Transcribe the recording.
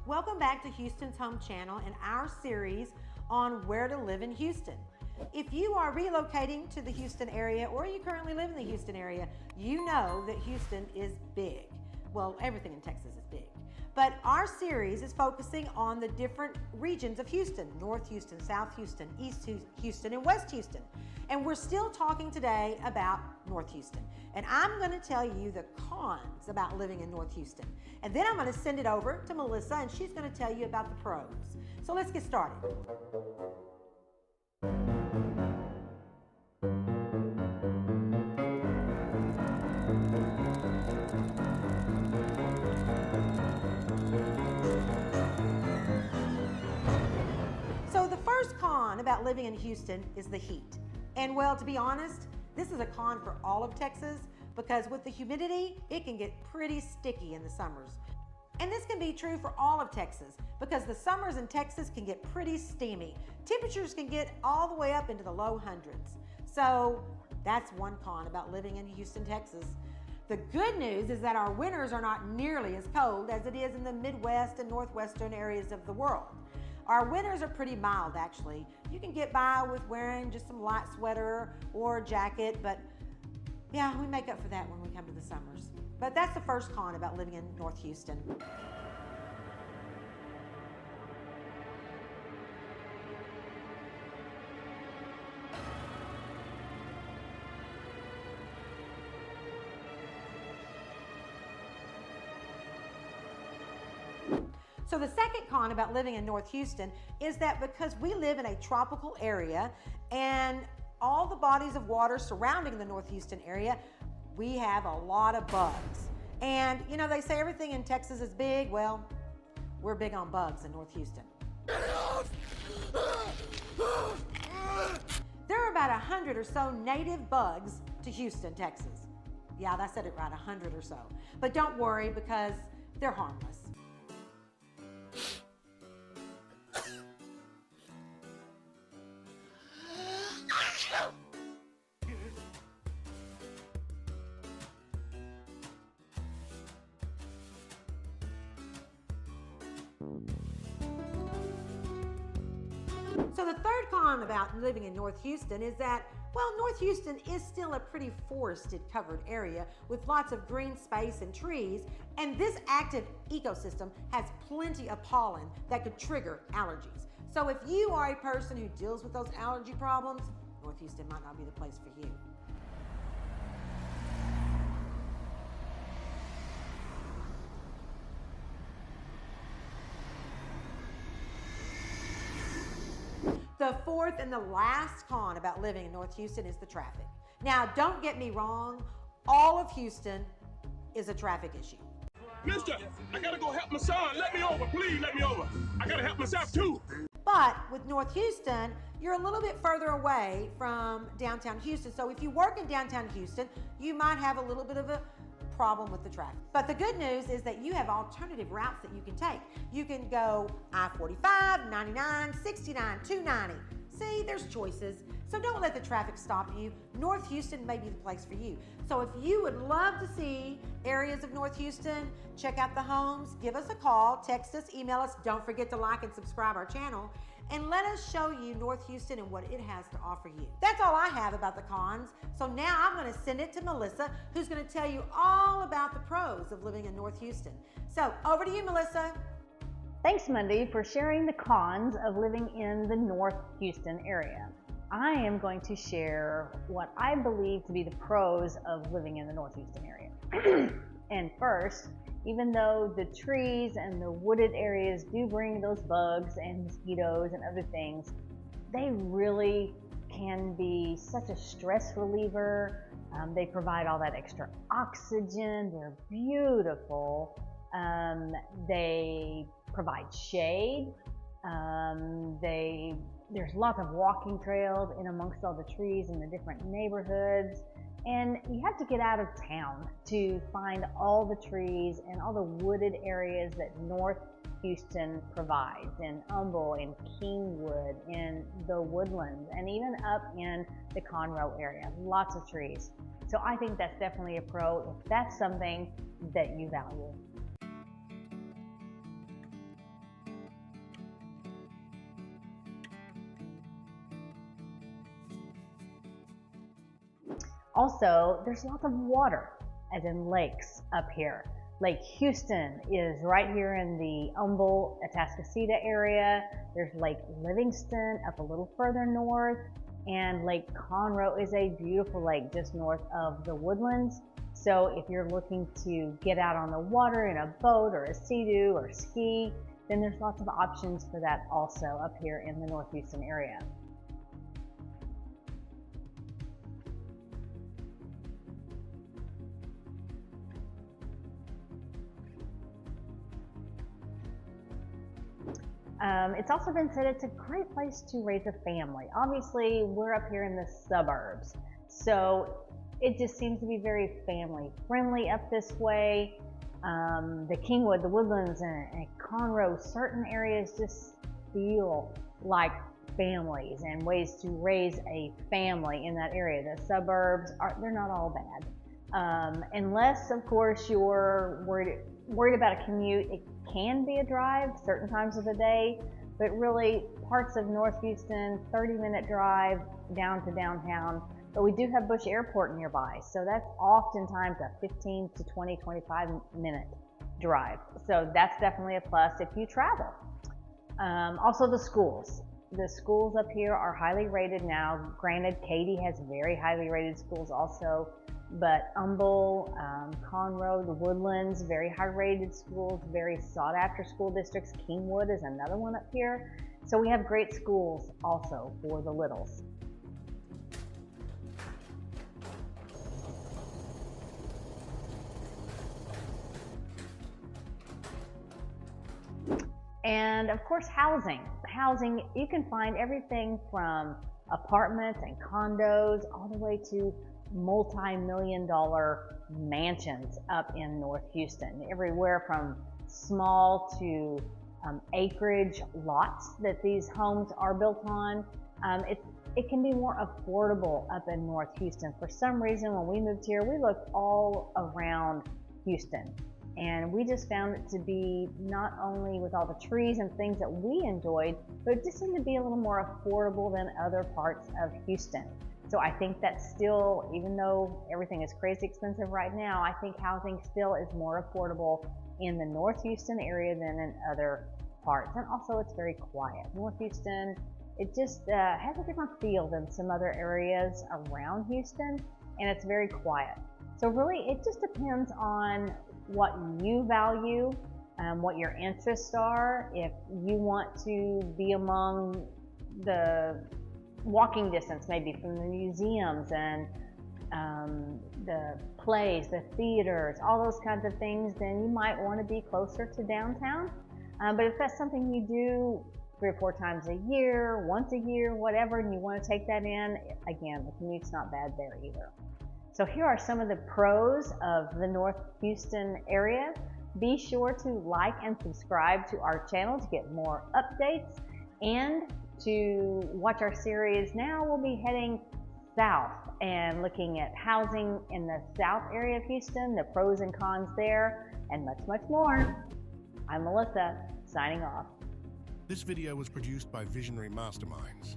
Welcome back to Houston's Home Channel and our series on where to live in Houston. If you are relocating to the Houston area or you currently live in the Houston area, you know that Houston is big. Well, everything in Texas is big. But our series is focusing on the different regions of Houston: North Houston, South Houston, East Houston, and West Houston. And we're still talking today about North Houston. And I'm going to tell you the cons about living in North Houston. And then I'm going to send it over to Melissa, and she's going to tell you about the pros. So let's get started. So the first con about living in Houston is the heat. And well, to be honest, this is a con for all of Texas because with the humidity, it can get pretty sticky in the summers. And this can be true for all of Texas because the summers in Texas can get pretty steamy. Temperatures can get all the way up into the low hundreds. So that's one con about living in Houston, Texas. The good news is that our winters are not nearly as cold as it is in the Midwest and Northwestern areas of the world. Our winters are pretty mild, actually. You can get by with wearing just some light sweater or a jacket, but yeah, we make up for that when we come to the summers. But that's the first con about living in North Houston. So the second con about living in North Houston is that because we live in a tropical area and all the bodies of water surrounding the North Houston area, we have a lot of bugs. And you know, they say everything in Texas is big. Well, we're big on bugs in North Houston. There are about 100 or so native bugs to Houston, Texas. Yeah, I said it right, 100 or so. But don't worry because they're harmless. So the third con about living in North Houston is that, well, North Houston is still a pretty forested covered area with lots of green space and trees, and this active ecosystem has plenty of pollen that could trigger allergies. So if you are a person who deals with those allergy problems, North Houston might not be the place for you. The fourth and the last con about living in North Houston is the traffic. Now, don't get me wrong, all of Houston is a traffic issue. Mister, I gotta go help my son. Let me over, please let me over. I gotta help myself too. But with North Houston, you're a little bit further away from downtown Houston. So if you work in downtown Houston, you might have a little bit of a problem with the traffic. But the good news is that you have alternative routes that you can take. You can go I-45, 99, 69, 290. See, there's choices. So don't let the traffic stop you. North Houston may be the place for you. So if you would love to see areas of North Houston, check out the homes, give us a call, text us, email us. Don't forget to like and subscribe our channel. And let us show you North Houston and what it has to offer you. That's all I have about the cons. So now I'm going to send it to Melissa, who's going to tell you all about the pros of living in North Houston. So over to you, Melissa. Thanks, Monday, for sharing the cons of living in the North Houston area. I am going to share what I believe to be the pros of living in the North Houston area. And first, even though the trees and the wooded areas do bring those bugs and mosquitoes and other things, they really can be such a stress reliever. They provide all that extra oxygen. They're beautiful. They provide shade. There's lots of walking trails in amongst all the trees in the different neighborhoods. And you have to get out of town to find all the trees and all the wooded areas that North Houston provides, in Humble, in Kingwood, in the Woodlands, and even up in the Conroe area. Lots of trees. So I think that's definitely a pro if that's something that you value. Also, there's lots of water, as in lakes up here. Lake Houston is right here in the Humboldt, Atascocita area. There's Lake Livingston up a little further north, and Lake Conroe is a beautiful lake just north of the Woodlands. So if you're looking to get out on the water in a boat or a sea-doo or ski, then there's lots of options for that also up here in the North Houston area. It's also been said it's a great place to raise a family. Obviously, we're up here in the suburbs, so it just seems to be very family friendly up this way. The Kingwood, the Woodlands, and Conroe, certain areas just feel like families and ways to raise a family in that area. The suburbs they're not all bad. Unless, of course, you're worried about a commute. It can be a drive certain times of the day, but really parts of North Houston, 30-minute drive down to downtown. But we do have Bush Airport nearby, so that's oftentimes a 15 to 20, 25-minute drive. So that's definitely a plus if you travel. Also the schools. The schools up here are highly rated now. Granted, Katy has very highly rated schools also, but Humboldt, Conroe, the Woodlands, very high rated schools, very sought after school districts. Kingwood is another one up here. So we have great schools also for the littles. And of course, housing. Housing, you can find everything from apartments and condos all the way to multi-million-dollar mansions up in North Houston. Everywhere from small to acreage lots that these homes are built on. It can be more affordable up in North Houston. For some reason, when we moved here, we looked all around Houston. And we just found it to be not only with all the trees and things that we enjoyed, but it just seemed to be a little more affordable than other parts of Houston. So I think that still, even though everything is crazy expensive right now, I think housing still is more affordable in the North Houston area than in other parts. And also it's very quiet. North Houston, it just has a different feel than some other areas around Houston, and it's very quiet. So really, it just depends on what you value, what your interests are. If you want to be among the walking distance maybe from the museums and the plays, the theaters, all those kinds of things, then you might want to be closer to downtown. But if that's something you do 3 or 4 times a year, once a year, whatever, and you want to take that in, again, the commute's not bad there either. So here are some of the pros of the North Houston area. Be sure to like and subscribe to our channel to get more updates, and to watch our series. Now we'll be heading south and looking at housing in the south area of Houston, the pros and cons there, and much, much more. I'm Melissa, signing off. This video was produced by Visionary Masterminds.